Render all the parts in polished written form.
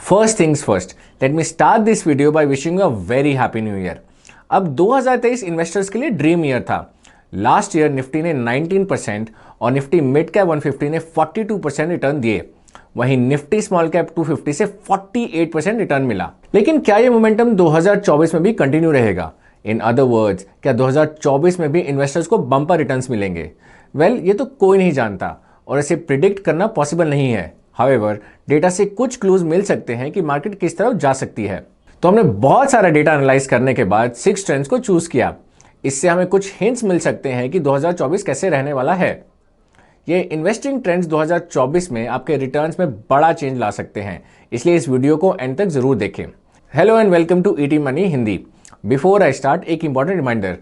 First things first, let me start this video by wishing you a very happy new year. अब 2023 investors के लिए dream year था। Last year Nifty ने 19% और Nifty mid cap 150 ने 42% return दिए। वहीं निफ्टी स्मॉल कैप 250 से 48% रिटर्न मिला। लेकिन क्या ये मोमेंटम 2024 में भी कंटिन्यू रहेगा? इन अदर वर्ड्स, क्या 2024 में भी इन्वेस्टर्स को बम्पर रिटर्न्स मिलेंगे? वेल, ये तो कोई नहीं जानता और इसे प्रिडिक्ट करना पॉसिबल नहीं है। हाउएवर, डेटा से कुछ क्लूज मिल सकते हैं कि मार्केट किस तरफ जा सकती है। तो हमने बहुत सारा डेटा एनालाइज करने के बाद 6 ट्रेंड्स को चूज किया। इससे हमें कुछ हिंट्स मिल सकते हैं कि 2024 कैसे रहने वाला है। ये इन्वेस्टिंग ट्रेंड्स 2024 में आपके रिटर्न्स में बड़ा चेंज ला सकते हैं, इसलिए इस वीडियो को एंड तक जरूर देखें। Hello and welcome to ET money Hindi. Before I start, एक important reminder,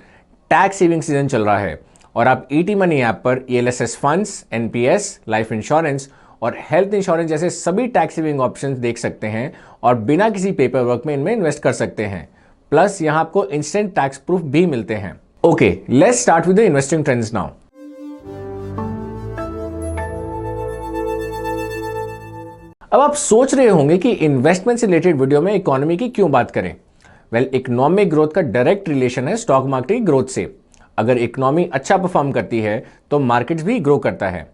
tax saving season चल रहा है और आप ईटी मनी ऐप पर ELSS funds, NPS, life insurance और हेल्थ इंश्योरेंस जैसे सभी टैक्स सेविंग ऑप्शंस देख सकते हैं और बिना किसी पेपर वर्क में इनमें इन्वेस्ट कर सकते हैं। प्लस यहां आपको इंस्टेंट टैक्स प्रूफ भी मिलते हैं। Okay, let's start with the investing trends now. अब आप सोच रहे होंगे कि इन्वेस्टमेंट से रिलेटेड वीडियो में इकोनॉमी की क्यों बात करें? वेल, इकोनॉमिक ग्रोथ का डायरेक्ट रिलेशन है स्टॉक मार्केट की ग्रोथ से। अगर इकोनॉमी अच्छा परफॉर्म करती है तो मार्केट्स भी ग्रो करता है।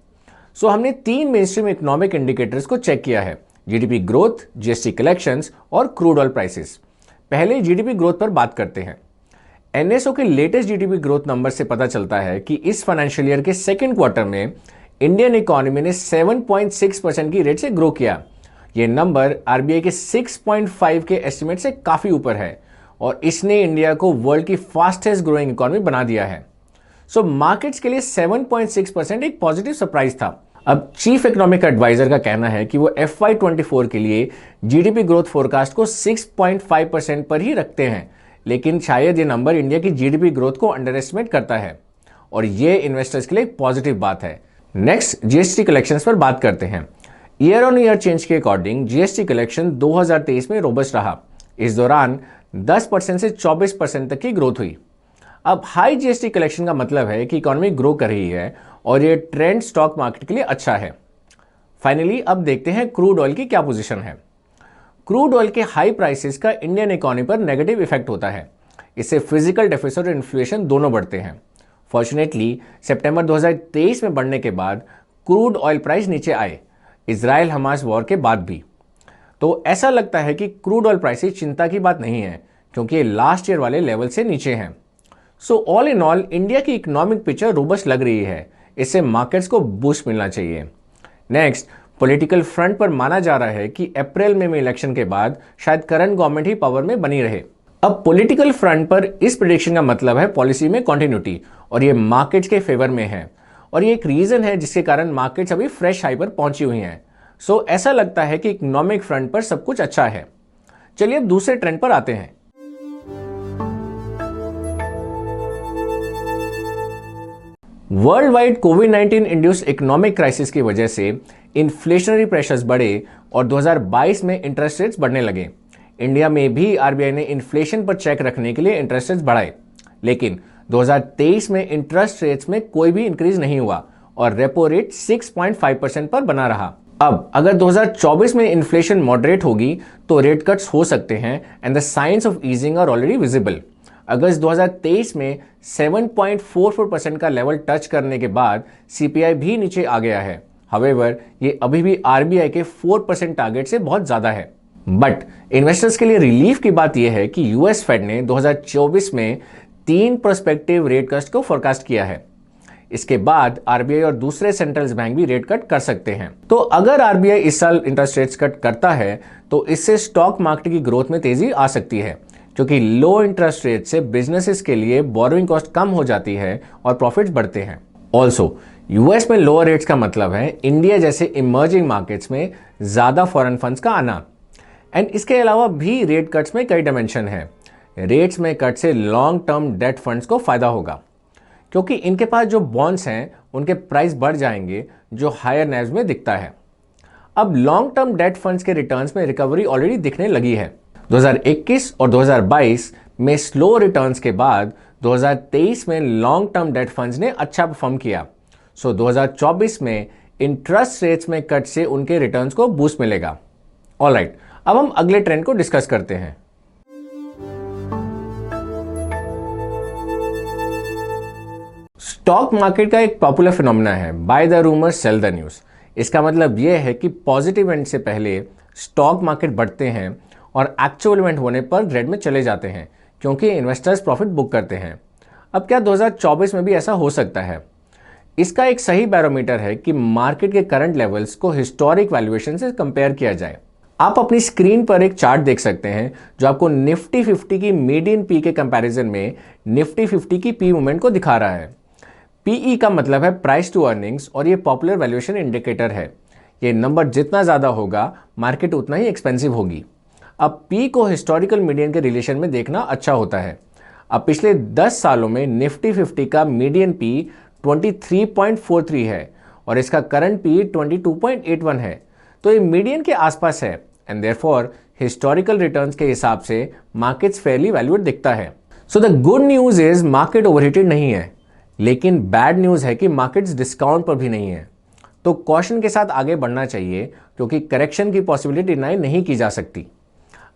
सो हमने 3 मेनस्ट्रीम इकोनॉमिक इंडिकेटर्स को चेक किया है: जीडीपी ग्रोथ, जीएसटी कलेक्शंस और क्रूड ऑयल प्राइसेस। पहले जीडीपी ग्रोथ पर बात करते हैं। एनएसओ के लेटेस्ट जीडीपी ग्रोथ नंबर से पता चलता है कि इस फाइनेंशियल ईयर के सेकेंड क्वार्टर में इंडियन इकोनॉमी ने 7.6% की रेट से ग्रो किया। यह नंबर आरबीआई के 6.5 के एस्टिमेट से काफी ऊपर है और इसने इंडिया को वर्ल्ड की फास्टेस्ट ग्रोइंग इकोनॉमी बना दिया है। सो मार्केट्स के लिए 7.6% एक पॉजिटिव सरप्राइज था। अब चीफ इकोनॉमिक एडवाइजर का कहना है कि वो FY24 के लिए जीडीपी ग्रोथ फोरकास्ट को 6.5% पर ही रखते हैं, लेकिन शायद ये नंबर इंडिया की जीडीपी ग्रोथ को अंडर एस्टिमेट करता है और ये इन्वेस्टर्स के लिए एक पॉजिटिव बात है। नेक्स्ट, जीएसटी कलेक्शंस पर बात करते हैं। ईयर ऑन ईयर चेंज के अकॉर्डिंग जीएसटी कलेक्शन 2023 में रोबस्ट रहा। इस दौरान 10% से 24% तक की ग्रोथ हुई। अब हाई जीएसटी कलेक्शन का मतलब है कि इकोनॉमी ग्रो कर रही है और ये ट्रेंड स्टॉक मार्केट के लिए अच्छा है। फाइनली, अब देखते हैं क्रूड ऑयल की क्या पोजीशन है। क्रूड ऑयल के हाई प्राइसेस का इंडियन इकोनॉमी पर नेगेटिव इफेक्ट होता है। इससे फिजिकल डेफिसिट और इन्फ्लेशन दोनों बढ़ते हैं। फॉर्चुनेटली, सितंबर 2023 में बढ़ने के बाद क्रूड ऑयल प्राइस नीचे आए, इजराइल हमास वॉर के बाद भी। तो ऐसा लगता है कि क्रूड ऑयल प्राइसेस चिंता की बात नहीं है, क्योंकि ये लास्ट ईयर वाले लेवल से नीचे हैं। So all in all, India की इकोनॉमिक पिक्चर रोबस्ट लग रही है। इससे मार्केट्स को बूस्ट मिलना चाहिए। नेक्स्ट, पॉलिटिकल फ्रंट पर माना जा रहा है कि अप्रैल में इलेक्शन के बाद शायद करंट गवर्नमेंट ही पावर में बनी रहे। अब पॉलिटिकल फ्रंट पर इस प्रेडिक्शन का मतलब है पॉलिसी में कंटिन्यूटी, और ये मार्केट्स के फेवर में है और ये एक रीजन है जिसके कारण मार्केट्स अभी फ्रेश हाई पर पहुंची हुई हैं। सो ऐसा लगता है कि इकोनॉमिक फ्रंट पर सब कुछ अच्छा है। चलिए अब दूसरे ट्रेंड पर आते हैं। वर्ल्ड वाइड कोविड-19 इंड्यूस्ड इकोनॉमिक क्राइसिस की वजह से इन्फ्लेशनरी प्रेशर्स बढ़े और 2022 में इंटरेस्ट रेट्स बढ़ने लगे। इंडिया में भी आरबीआई ने इन्फ्लेशन पर चेक रखने के लिए इंटरेस्ट रेट्स बढ़ाए, लेकिन 2023 में इंटरेस्ट रेट्स में कोई भी इंक्रीज नहीं हुआ और रेपो रेट 6.5% पर बना रहा। अब अगर 2024 में इन्फ्लेशन मॉडरेट होगी तो रेट कट्स हो सकते हैं and the signs of easing are already visible. अगस्त 2023 में 7.44% का लेवल टच करने के बाद सीपीआई भी नीचे आ गया है। हाउएवर, ये अभी भी आरबीआई के 4% टारगेट से बहुत ज्यादा है। बट इन्वेस्टर्स के लिए रिलीफ की बात यह है कि यूएस फेड ने 2024 में 3 प्रोस्पेक्टिव रेट कट्स को फोरकास्ट किया है। इसके बाद आरबीआई और दूसरे सेंट्रल बैंक भी रेट कट कर सकते हैं। तो अगर आरबीआई इस साल इंटरेस्ट रेट्स कट करता है तो इससे स्टॉक मार्केट की ग्रोथ में तेजी आ सकती है, क्योंकि लो इंटरेस्ट रेट से बिजनेसेस के लिए बोरोइंग कॉस्ट कम हो जाती है और प्रॉफिट्स बढ़ते हैं। ऑल्सो यूएस में लोअर रेट्स का मतलब है इंडिया जैसे इमर्जिंग मार्केट्स में ज्यादा फॉरेन फंड्स का आना। एंड इसके अलावा भी रेट कट्स में कई डायमेंशन है। रेट्स में कट से लॉन्ग टर्म डेट फंड्स को फायदा होगा, क्योंकि इनके पास जो बॉन्ड्स हैं उनके प्राइस बढ़ जाएंगे, जो हायर नैव्स में दिखता है। अब लॉन्ग टर्म डेट फंड्स के रिटर्न्स में रिकवरी ऑलरेडी दिखने लगी है। 2021 और 2022 में स्लो रिटर्न्स के बाद 2023 में लॉन्ग टर्म डेट फंड्स ने अच्छा परफॉर्म किया। सो 2024 में इंटरेस्ट रेट्स में कट से उनके रिटर्न्स को बूस्ट मिलेगा। ऑलराइट, अब हम अगले ट्रेंड को डिस्कस करते हैं। स्टॉक मार्केट का एक पॉपुलर फिनोमेना है by the rumour cell the news. इसका मतलब यह है कि पॉजिटिव इवेंट से पहले स्टॉक मार्केट बढ़ते हैं और एक्चुअल इवेंट होने पर ग्रेड में चले जाते हैं क्योंकि इन्वेस्टर्स प्रॉफिट बुक करते हैं। अब क्या 2024 में भी ऐसा हो सकता है? इसका एक सही बैरोमीटर है कि मार्केट के करंट लेवल्स को हिस्टोरिक वैल्यूएशन से कंपेयर किया जाए। आप अपनी स्क्रीन पर एक चार्ट देख सकते हैं जो आपको निफ्टी 50 की मीडियन पी के कंपैरिजन में निफ्टी 50 की पी मूवमेंट को दिखा रहा है। पीई का मतलब है प्राइस टू अर्निंग्स और ये पॉपुलर वैल्यूएशन इंडिकेटर है। ये नंबर जितना ज़्यादा होगा मार्केट उतना ही एक्सपेंसिव होगी। अब पी को हिस्टोरिकल मीडियन के रिलेशन में देखना अच्छा होता है। अब पिछले 10 सालों में निफ्टी 50 का मीडियन पी 23.43 है और इसका करंट पी 22.81 है, तो ये मीडियन के आसपास है एंड देयरफॉर हिस्टोरिकल रिटर्न्स के हिसाब से मार्केट्स फेयरली वैल्यूड दिखता है। So the good news is market overheated नहीं है, लेकिन बैड न्यूज़ है कि मार्केट्स डिस्काउंट पर भी नहीं है। तो कॉशन के साथ आगे बढ़ना चाहिए क्योंकि करेक्शन की पॉसिबिलिटी डिनाई नहीं की जा सकती।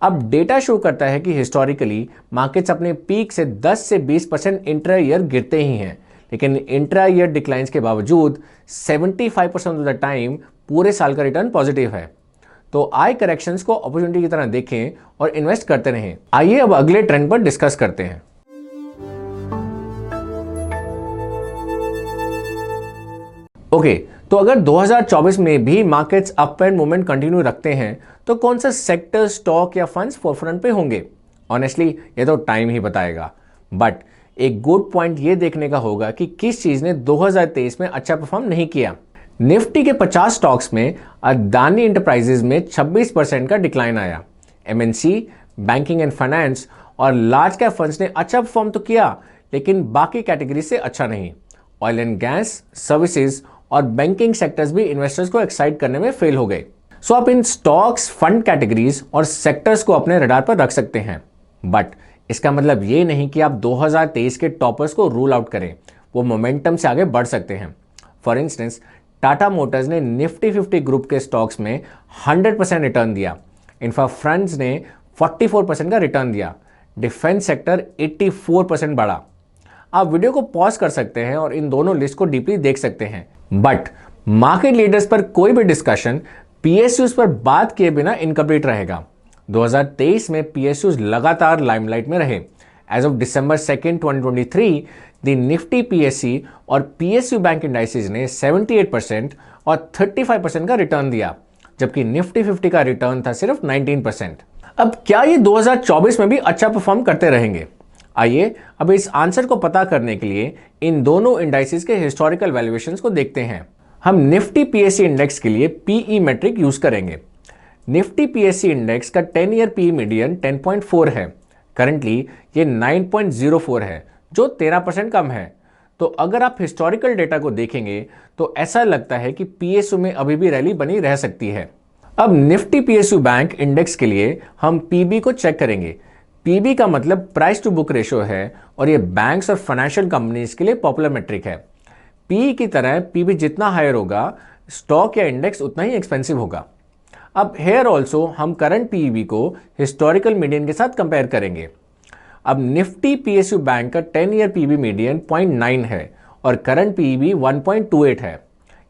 अब डेटा शो करता है कि हिस्टोरिकली मार्केट्स अपने पीक से 10 से 20% इंट्रा ईयर गिरते ही हैं, लेकिन इंट्रा ईयर डिक्लाइंस के बावजूद 75% ऑफ द टाइम पूरे साल का रिटर्न पॉजिटिव है। तो आई करेक्शंस को अपॉर्चुनिटी की तरह देखें और इन्वेस्ट करते रहें। आइए अब अगले ट्रेंड पर डिस्कस करते हैं। ओके, तो अगर 2024 में भी markets up and movement continue रखते हैं तो कौन सा सेक्टर, स्टॉक या फंड्स फोरफ्रंट पे होंगे? ऑनेस्टली ये तो टाइम ही बताएगा, बट एक गुड पॉइंट ये देखने का होगा कि किस चीज़ ने 2023 में अच्छा परफॉर्म नहीं किया। निफ्टी के 50 स्टॉक्स में अदानी एंटरप्राइजेज में 26% का डिक्लाइन आया। एमएनसी, बैंकिंग एंड फाइनेंस और लार्ज कैप फंड्स ने अच्छा परफॉर्म तो किया, लेकिन बाकी कैटेगरी से अच्छा नहीं। ऑयल एंड गैस, सर्विसेज और बैंकिंग सेक्टर्स भी इन्वेस्टर्स को एक्साइट करने में फेल हो गए। सो आप इन स्टॉक्स, फंड कैटेगरीज और सेक्टर्स को अपने रडार पर रख सकते हैं, बट इसका मतलब ये नहीं कि आप 2023 के टॉपर्स को रूल आउट करें। वो मोमेंटम से आगे बढ़ सकते हैं। फॉर इंस्टेंस, टाटा मोटर्स ने निफ्टी 50 ग्रुप के स्टॉक्स में 100% रिटर्न दिया। इन्फा फंड्स ने 44% का रिटर्न दिया। डिफेंस सेक्टर 84% बढ़ा। आप वीडियो को पॉज कर सकते हैं और इन दोनों लिस्ट को डीपली देख सकते हैं, बट मार्केट लीडर्स पर कोई भी डिस्कशन पीएसयूज पर बात किए बिना इनकम्प्लीट रहेगा। 2023 में पीएसयूज लगातार लाइमलाइट में रहे। As of December 2, 2023, the Nifty PSC और पीएसयू बैंक इंडाइसेस ने 78% और 35% का रिटर्न दिया, जबकि निफ्टी 50 का रिटर्न था सिर्फ 19%। अब क्या ये 2024 में भी अच्छा परफॉर्म करते रहेंगे? आइए अब इस आंसर को पता करने के लिए इन दोनों इंडाइसेस के हिस्टोरिकल वैल्यूएशंस को देखते हैं। हम निफ्टी पीएससी इंडेक्स के लिए पीई मेट्रिक यूज करेंगे। निफ्टी पीएससी इंडेक्स का 10 ईयर पी मीडियन 10.4 है। करंटली ये 9.04 है, जो 13% कम है। तो अगर आप हिस्टोरिकल डेटा को देखेंगे तो ऐसा लगता है कि पीएसयू में अभी भी रैली बनी रह सकती है। अब निफ्टी पीएसयू बैंक इंडेक्स के लिए हम पीबी को चेक करेंगे। पीबी का मतलब प्राइस टू बुक रेशो है और ये बैंक्स और फाइनेंशियल कंपनीज के लिए पॉपुलर मेट्रिक है। पी की तरह पीबी जितना हायर होगा, स्टॉक या इंडेक्स उतना ही एक्सपेंसिव होगा। अब हेयर ऑल्सो हम करंट पीईबी को हिस्टोरिकल मीडियन के साथ कंपेयर करेंगे। अब निफ्टी पीएसयू बैंक का 10 ईयर पीबी मीडियन 0.9 है और करंट पीईबी 1.28 है।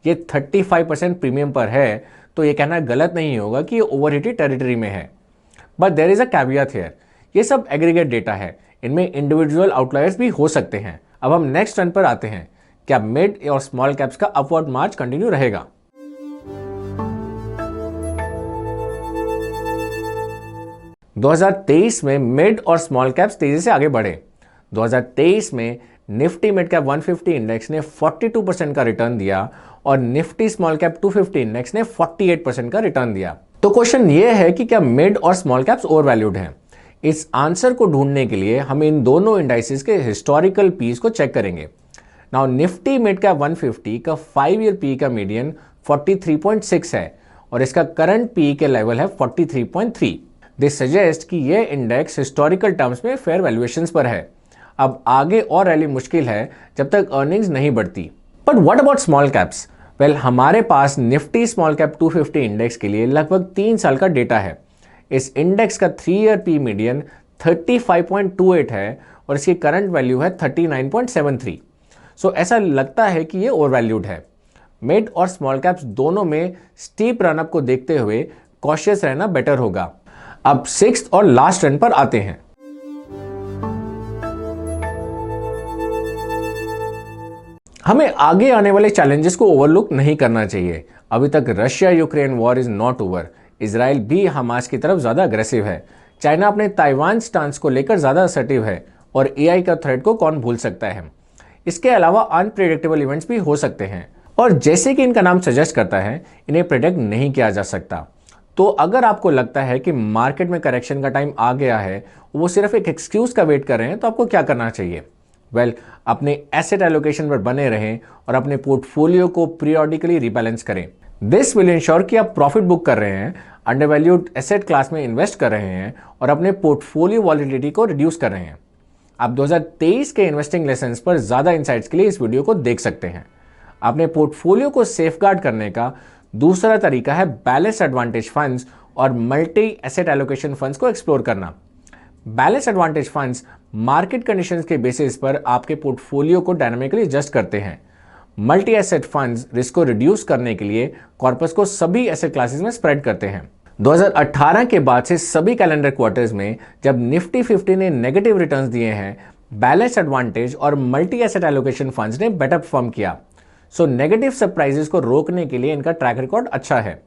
ये 35% प्रीमियम पर है, तो ये कहना गलत नहीं होगा कि ये ओवरहीटेड टेरिटरी में है। But there is a caveat here, ये सब एग्रीगेट डेटा है, इनमें इंडिविजुअल आउटलायर्स भी हो सकते हैं। अब हम नेक्स्ट टर्न पर आते हैं। क्या मिड और स्मॉल कैप्स का अपवर्ड मार्च कंटिन्यू रहेगा? – 2023 में मिड और स्मॉल कैप्स तेजी से आगे बढ़े। 2023 में निफ्टी मिड कैप 150 इंडेक्स ने 42% का रिटर्न दिया और निफ्टी स्मॉल कैप 250 इंडेक्स ने 48% का रिटर्न दिया। तो क्वेश्चन ये है कि क्या मिड और स्मॉल कैप्स ओवर वैल्यूड हैं? इस आंसर को ढूंढने के लिए हम इन दोनों इंडाइसेस के हिस्टोरिकल पीस को चेक करेंगे। नाउ निफ्टी मिड कैप 150 का 5 ईयर पी का मीडियन 43.6 है और इसका करंट पी के लेवल है 43.3। दिस सजेस्ट कि यह इंडेक्स हिस्टोरिकल टर्म्स में फेयर वैल्यूएशंस पर है। अब आगे और रैली मुश्किल है जब तक अर्निंग्स नहीं बढ़ती। But what about small caps? Well, हमारे पास निफ्टी स्मॉल कैप 250 इंडेक्स के लिए लगभग 3 साल का डेटा है। इस इंडेक्स का 3 ईयर पी मीडियन 35.28 है और इसकी करंट वैल्यू है 39.73। सो ऐसा लगता है कि ये ओवर वैल्यूड है। मिड और स्मॉल कैप्स दोनों में स्टीप रनअप को देखते हुए कॉशियस रहना बेटर होगा। अब सिक्स्थ और लास्ट ट्रेंड पर आते हैं। हमें आगे आने वाले चैलेंजेस को ओवरलुक नहीं करना चाहिए। अभी तक Russia Ukraine war is not over. Israel भी हमास की तरफ ज्यादा अग्रेसिव है। चाइना अपने ताइवान स्टांस को लेकर ज्यादा असर्टिव है और एआई का थ्रेट को कौन भूल सकता है। इसके अलावा अनप्रेडिक्टेबल इवेंट्स भी हो सकते हैं और जैसे कि इनका नाम सजेस्ट करता है, इन्हें प्रेडिक्ट नहीं किया जा सकता। तो अगर आपको लगता है कि मार्केट में करेक्शन का टाइम आ गया है, वो सिर्फ एक एक्सक्यूज का वेट कर रहे हैं, तो आपको क्या करना चाहिए? वेल, अपने एसेट एलोकेशन पर बने रहें और अपने पोर्टफोलियो को पीरियोडिकली रिबैलेंस करें। दिस विल इंश्योर कि आप प्रॉफिट बुक कर रहे हैं, अंडरवैल्यूड एसेट क्लास में इन्वेस्ट कर रहे हैं और अपने पोर्टफोलियो वॉलिटिलिटी को रिड्यूस कर रहे हैं। आप 2023 के इन्वेस्टिंग लेसन्स पर ज्यादा इंसाइट्स के लिए इस वीडियो को देख सकते हैं। अपने पोर्टफोलियो को सेफगार्ड करने का दूसरा तरीका है बैलेंस एडवांटेज फंड्स और मल्टी एसेट एलोकेशन फंड्स को एक्सप्लोर करना। Balance advantage funds market conditions के बेसिस पर आपके पोर्टफोलियो को डायनामिकली एडजस्ट करते हैं। मल्टी एसेट फंड्स रिस्क को रिड्यूस करने के लिए कॉर्पस को सभी एसेट क्लासेस में स्प्रेड करते हैं। 2018 के बाद से सभी कैलेंडर क्वार्टर्स में जब निफ्टी 50 ने नेगेटिव रिटर्न्स दिए हैं, बैलेंस एडवांटेज और मल्टी एसेट एलोकेशन फंड्स ने बेटर परफॉर्म किया। सो नेगेटिव सरप्राइजेस को रोकने के लिए इनका ट्रैक रिकॉर्ड अच्छा है।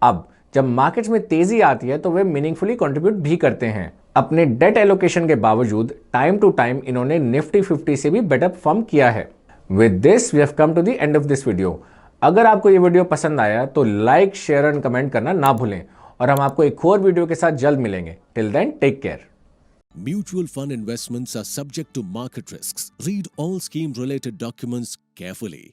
अब जब मार्केट्स में तेजी आती है तो वे मीनिंगफुली कंट्रीब्यूट भी करते हैं। अपने डेट एलोकेशन के बावजूद टाइम टू टाइम इन्होंने निफ्टी 50 से भी बेटर परफॉर्म किया है। With this we have come to the end of this video. अगर आपको ये वीडियो पसंद आया तो लाइक, शेयर एंड कमेंट करना ना भूलें और हम आपको एक और वीडियो के साथ जल्द मिलेंगे। Till then, take care. Mutual fund investments are subject to market risks. Read all scheme related documents carefully.